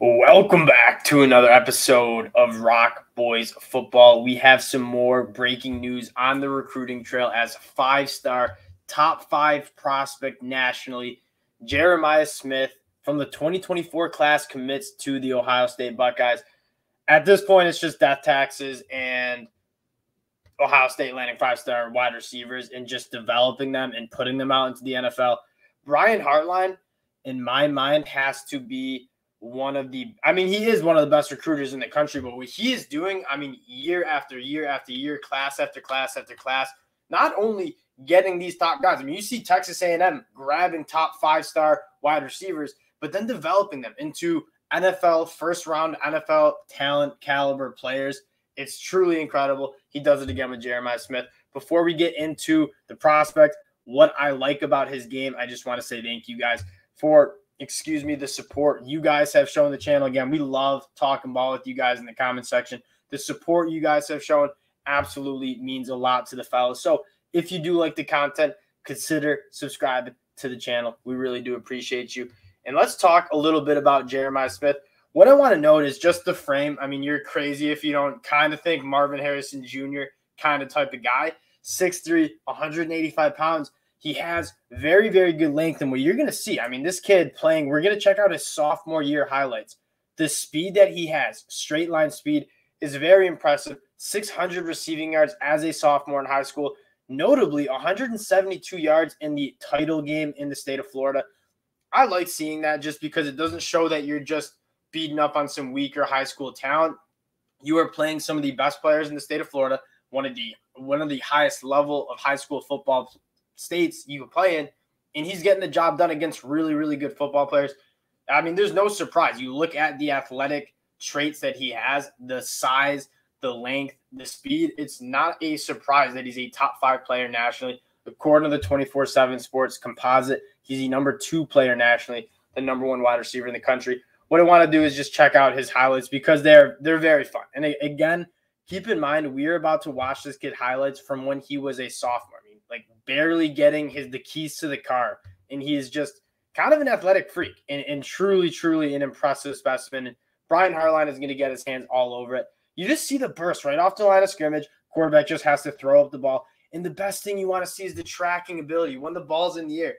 Welcome back to another episode of Rock Boys Football. We have some more breaking news on the recruiting trail as five-star, top five prospect nationally, Jeremiah Smith from the 2024 class commits to the Ohio State Buckeyes. At this point, it's just death taxes and Ohio State landing five-star wide receivers and just developing them and putting them out into the NFL. Brian Hartline, in my mind, has to be he is one of the best recruiters in the country, but what he is doing, year after year after year, class after class after class, not only getting these top guys. You see Texas A&M grabbing top five-star wide receivers, but then developing them into NFL, first-round NFL talent caliber players. It's truly incredible. He does it again with Jeremiah Smith. Before we get into the prospect, what I like about his game, I just want to say thank you guys for the support you guys have shown the channel. Again, we love talking ball with you guys in the comment section. The support you guys have shown absolutely means a lot to the fellas. So if you do like the content, consider subscribing to the channel. We really do appreciate you. And let's talk a little bit about Jeremiah Smith. What I want to note is just the frame. You're crazy if you don't kind of think Marvin Harrison Jr. kind of type of guy. 6'3", 185 pounds. He has very, very good length. And what you're going to see, this kid playing, we're going to check out his sophomore year highlights. The speed that he has, straight line speed, is very impressive. 600 receiving yards as a sophomore in high school. Notably, 172 yards in the title game in the state of Florida. I like seeing that just because it doesn't show that you're just beating up on some weaker high school talent. You are playing some of the best players in the state of Florida, one of the highest level of high school football states you can play in, and he's getting the job done against really, really good football players. There's no surprise. You look at the athletic traits that he has, the size, the length, the speed. It's not a surprise that he's a top five player nationally. According to the 24/7 Sports composite, he's the number 2 player nationally, the number 1 wide receiver in the country. What I want to do is just check out his highlights because they're very fun. And again, keep in mind, we're about to watch this kid highlights from when he was a sophomore. Barely getting the keys to the car. And he is just kind of an athletic freak and truly, truly an impressive specimen. And Brian Hartline is going to get his hands all over it. You just see the burst right off the line of scrimmage. Quarterback just has to throw up the ball. And the best thing you want to see is the tracking ability. When the ball's in the air,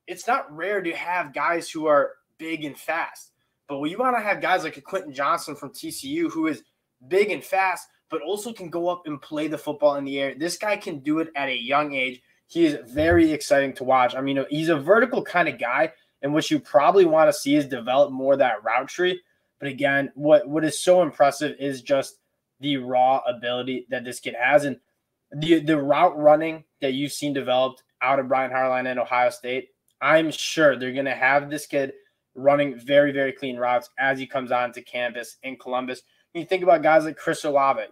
it's not rare to have guys who are big and fast. But when you want to have guys like a Quentin Johnson from TCU who is big and fast, but also can go up and play the football in the air. This guy can do it at a young age. He is very exciting to watch. He's a vertical kind of guy, and what you probably want to see is develop more of that route tree. But again, what is so impressive is just the raw ability that this kid has. And the route running that you've seen developed out of Brian Hartline and Ohio State, I'm sure they're going to have this kid running very, very clean routes as he comes onto campus in Columbus. You think about guys like Chris Olave,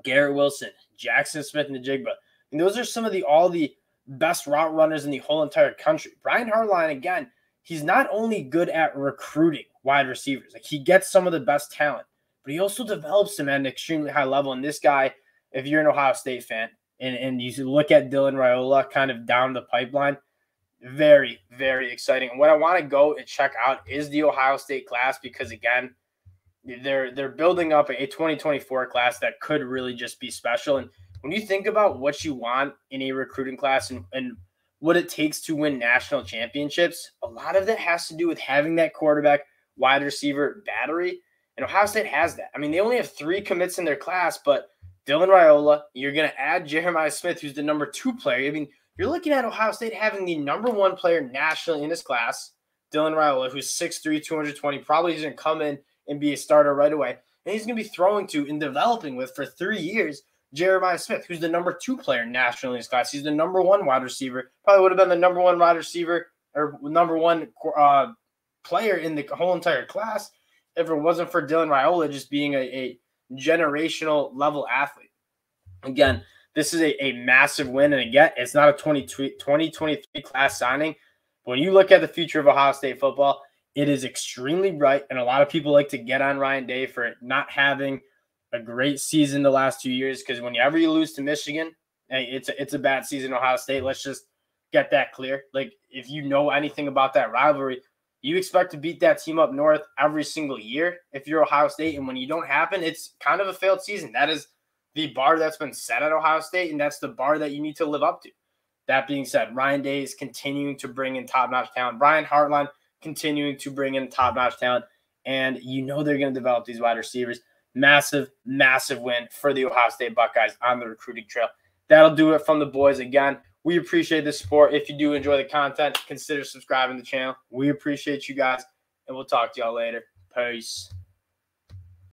Garrett Wilson, Jackson Smith-Njigba. Those are some of all the best route runners in the whole entire country. Brian Hartline, again, he's not only good at recruiting wide receivers. He gets some of the best talent, but he also develops them at an extremely high level. And this guy, if you're an Ohio State fan and you look at Dylan Raiola kind of down the pipeline, very, very exciting. And what I want to go and check out is the Ohio State class because, again, they're building up a 2024 class that could really just be special. And when you think about what you want in a recruiting class and what it takes to win national championships, a lot of that has to do with having that quarterback, wide receiver battery. And Ohio State has that. They only have 3 commits in their class, but Dylan Raiola, you're going to add Jeremiah Smith, who's the number 2 player. You're looking at Ohio State having the number 1 player nationally in his class, Dylan Raiola, who's 6'3", 220, probably is going to come in and be a starter right away. And he's going to be throwing to and developing with for 3 years Jeremiah Smith, who's the number 2 player nationally in his class. He's the number 1 wide receiver. Probably would have been the number 1 wide receiver or number 1 player in the whole entire class if it wasn't for Dylan Raiola just being a generational level athlete. Again, this is a massive win. And again, it's not a 2023 class signing. But when you look at the future of Ohio State football, it is extremely bright. And a lot of people like to get on Ryan Day for not having a great season the last 2 years, because whenever you lose to Michigan, it's a bad season. Ohio State, let's just get that clear. If you know anything about that rivalry, You expect to beat that team up north every single year if you're Ohio State, and when you don't happen, it's kind of a failed season. That is the bar that's been set at Ohio State, and that's the bar that you need to live up to. That being said, Ryan Day is continuing to bring in top-notch talent. Brian Hartline continuing to bring in top-notch talent, and you know they're going to develop these wide receivers. Massive, massive win for the Ohio State Buckeyes on the recruiting trail. That'll do it from the boys again. We appreciate the support. If you do enjoy the content, consider subscribing to the channel. We appreciate you guys, and we'll talk to y'all later. Peace.